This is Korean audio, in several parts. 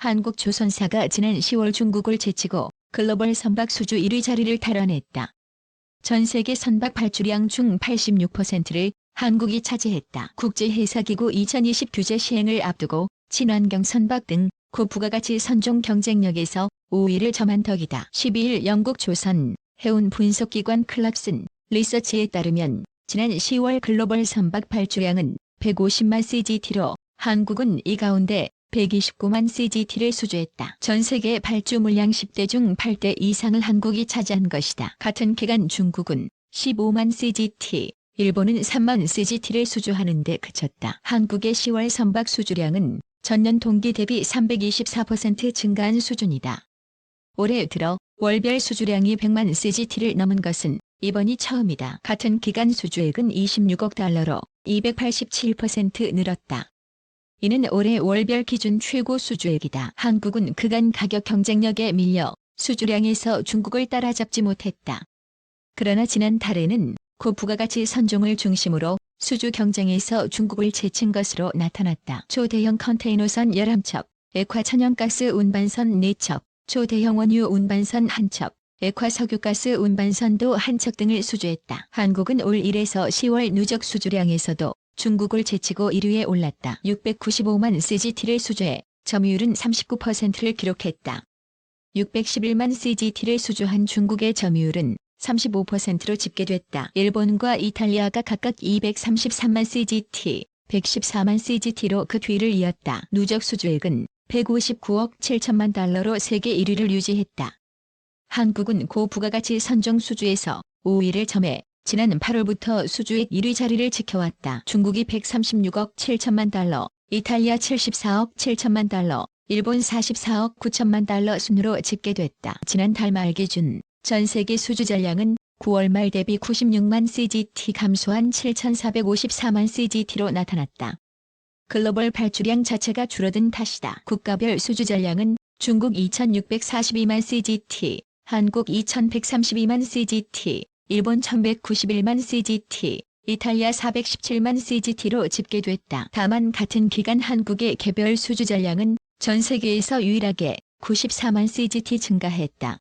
한국조선사가 지난 10월 중국을 제치고 글로벌 선박 수주 1위 자리를 탈환했다. 전 세계 선박 발주량 중 86%를 한국이 차지했다. 국제해사기구 2020 규제 시행을 앞두고 친환경 선박 등 고부가가치 선종 경쟁력에서 5위를 점한 덕이다. 12일 영국 조선 해운 분석기관 클락슨 리서치에 따르면 지난 10월 글로벌 선박 발주량은 150만 CGT로 한국은 이 가운데 129만 CGT를 수주했다. 전 세계 발주 물량 10대 중 8대 이상을 한국이 차지한 것이다. 같은 기간 중국은 15만 CGT, 일본은 3만 CGT를 수주하는 데 그쳤다. 한국의 10월 선박 수주량은 전년 동기 대비 324% 증가한 수준이다. 올해 들어 월별 수주량이 100만 CGT를 넘은 것은 이번이 처음이다. 같은 기간 수주액은 26억 달러로 287% 늘었다. 이는 올해 월별 기준 최고 수주액이다. 한국은 그간 가격 경쟁력에 밀려 수주량에서 중국을 따라잡지 못했다. 그러나 지난 달에는 고부가가치 선종을 중심으로 수주 경쟁에서 중국을 제친 것으로 나타났다. 초대형 컨테이너선 11척, 액화 천연가스 운반선 4척, 초대형 원유 운반선 1척, 액화 석유가스 운반선도 1척 등을 수주했다. 한국은 올 1에서 10월 누적 수주량에서도 중국을 제치고 1위에 올랐다. 695만 CGT를 수주해 점유율은 39%를 기록했다. 611만 CGT를 수주한 중국의 점유율은 35%로 집계됐다. 일본과 이탈리아가 각각 233만 CGT, 114만 CGT로 그 뒤를 이었다. 누적 수주액은 159억 7천만 달러로 세계 1위를 유지했다. 한국은 고부가가치 선종 수주에서 5위를 점해 지난 8월부터 수주액 1위 자리를 지켜왔다. 중국이 136억 7천만 달러, 이탈리아 74억 7천만 달러, 일본 44억 9천만 달러 순으로 집계됐다. 지난달 말 기준 전 세계 수주 전량은 9월 말 대비 96만 CGT 감소한 7,454만 CGT로 나타났다. 글로벌 발주량 자체가 줄어든 탓이다. 국가별 수주 전량은 중국 2,642만 CGT, 한국 2,132만 CGT, 일본 1,191만 CGT, 이탈리아 417만 CGT로 집계됐다. 다만 같은 기간 한국의 개별 수주 전량은 전 세계에서 유일하게 94만 CGT 증가했다.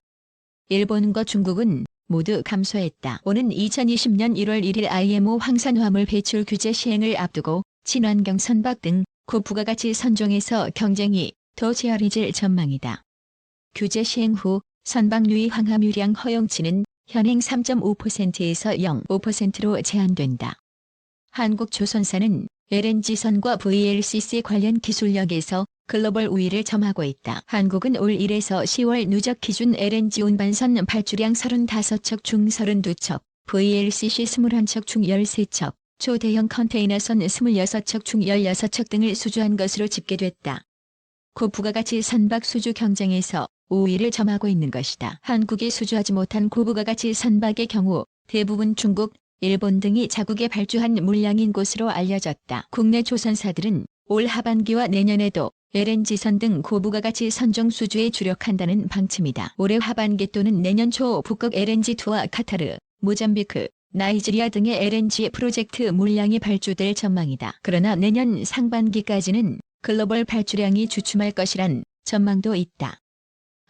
일본과 중국은 모두 감소했다. 오는 2020년 1월 1일 IMO 황산화물 배출 규제 시행을 앞두고 친환경 선박 등 고부가가치 선종에서 경쟁이 더 치열해질 전망이다. 규제 시행 후 선박류의 황화유량 허용치는 현행 3.5%에서 0.5%로 제한된다. 한국조선사는 LNG선과 VLCC 관련 기술력에서 글로벌 우위를 점하고 있다. 한국은 올 1에서 10월 누적 기준 LNG 운반선 발주량 35척 중 32척, VLCC 21척 중 13척, 초대형 컨테이너선 26척 중 16척 등을 수주한 것으로 집계됐다. 고부가가치 선박 수주 경쟁에서 5위를 점하고 있는 것이다. 한국이 수주하지 못한 고부가가치 선박의 경우 대부분 중국, 일본 등이 자국에 발주한 물량인 것으로 알려졌다. 국내 조선사들은 올 하반기와 내년에도 LNG선 등 고부가가치 선종 수주에 주력한다는 방침이다. 올해 하반기 또는 내년 초 북극 LNG2와 카타르, 모잠비크, 나이지리아 등의 LNG 프로젝트 물량이 발주될 전망이다. 그러나 내년 상반기까지는 글로벌 발주량이 주춤할 것이란 전망도 있다.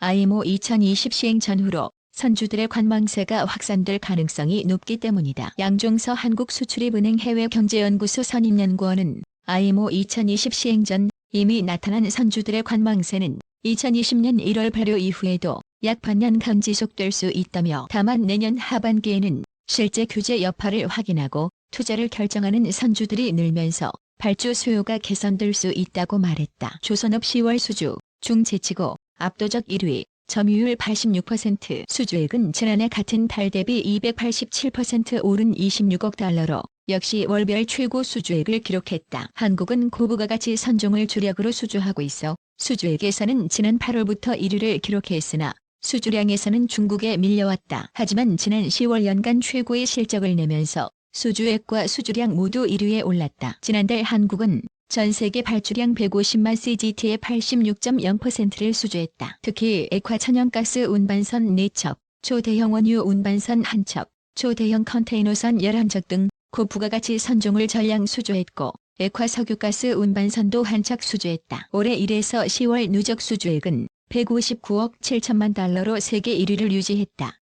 IMO 2020 시행 전후로 선주들의 관망세가 확산될 가능성이 높기 때문이다. 양종서 한국수출입은행 해외경제연구소 선임연구원은 IMO 2020 시행 전 이미 나타난 선주들의 관망세는 2020년 1월 발효 이후에도 약 반년간 지속될 수 있다며 다만 내년 하반기에는 실제 규제 여파를 확인하고 투자를 결정하는 선주들이 늘면서 발주 수요가 개선될 수 있다고 말했다. 조선업 10월 수주 중 제치고 압도적 1위, 점유율 86%, 수주액은 지난해 같은 달 대비 287% 오른 26억 달러로 역시 월별 최고 수주액을 기록했다. 한국은 고부가가치 선종을 주력으로 수주하고 있어 수주액에서는 지난 8월부터 1위를 기록했으나 수주량에서는 중국에 밀려왔다. 하지만 지난 10월 연간 최고의 실적을 내면서 수주액과 수주량 모두 1위에 올랐다. 지난달 한국은 전 세계 발주량 150만 CGT의 86.0%를 수주했다. 특히 액화 천연가스 운반선 4척, 초대형 원유 운반선 1척, 초대형 컨테이너선 11척 등 고부가가치 선종을 전량 수주했고 액화석유가스 운반선도 한착 수주했다. 올해 1에서 10월 누적 수주액은 159억 7천만 달러로 세계 1위를 유지했다.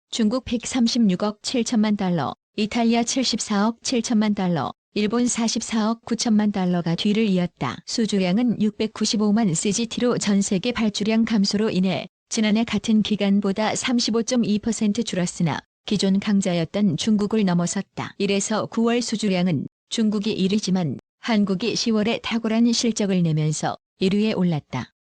중국 136억 7천만 달러, 이탈리아 74억 7천만 달러, 일본 44억 9천만 달러가 뒤를 이었다. 수주량은 695만 CGT로 전 세계 발주량 감소로 인해 지난해 같은 기간보다 35.2% 줄었으나 기존 강자였던 중국을 넘어섰다. 1에서 9월 수주량은 중국이 1위지만 한국이 10월에 탁월한 실적을 내면서 1위에 올랐다.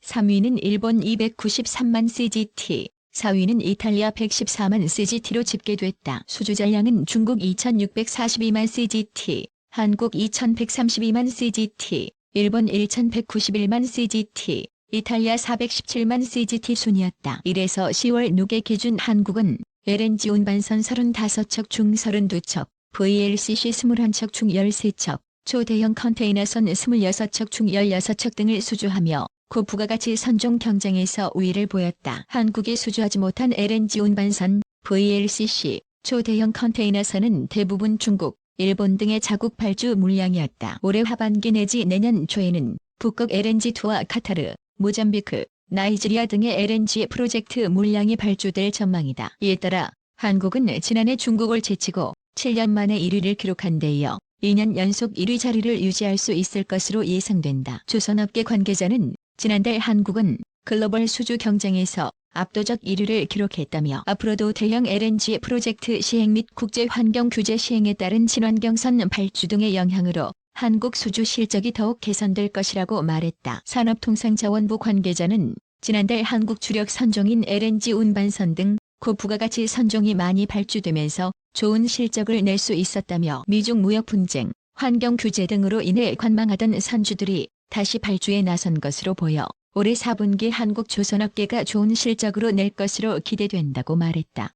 3위는 일본 293만 CGT, 4위는 이탈리아 114만 CGT로 집계됐다. 수주 전량은 중국 2,642만 CGT, 한국 2,132만 CGT, 일본 1,191만 CGT, 이탈리아 417만 CGT 순이었다. 1에서 10월 누계 기준 한국은 LNG 운반선 35척 중 32척, VLCC 21척 중 13척, 초대형 컨테이너선 26척 중 16척 등을 수주하며 고부가가치 선종 경쟁에서 우위를 보였다. 한국이 수주하지 못한 LNG 운반선, VLCC, 초대형 컨테이너선은 대부분 중국, 일본 등의 자국 발주 물량이었다. 올해 하반기 내지 내년 초에는 북극 LNG2와 카타르, 모잠비크, 나이지리아 등의 LNG 프로젝트 물량이 발주될 전망이다. 이에 따라 한국은 지난해 중국을 제치고 7년 만에 1위를 기록한 데 이어 2년 연속 1위 자리를 유지할 수 있을 것으로 예상된다. 조선업계 관계자는 지난달 한국은 글로벌 수주 경쟁에서 압도적 1위를 기록했다며 앞으로도 대형 LNG 프로젝트 시행 및 국제 환경 규제 시행에 따른 친환경선 발주 등의 영향으로 한국 수주 실적이 더욱 개선될 것이라고 말했다. 산업통상자원부 관계자는 지난달 한국 주력 선종인 LNG 운반선 등 고부가가치 선종이 많이 발주되면서 좋은 실적을 낼 수 있었다며 미중 무역 분쟁, 환경 규제 등으로 인해 관망하던 선주들이 다시 발주에 나선 것으로 보여 올해 4분기 한국 조선업계가 좋은 실적으로 낼 것으로 기대된다고 말했다.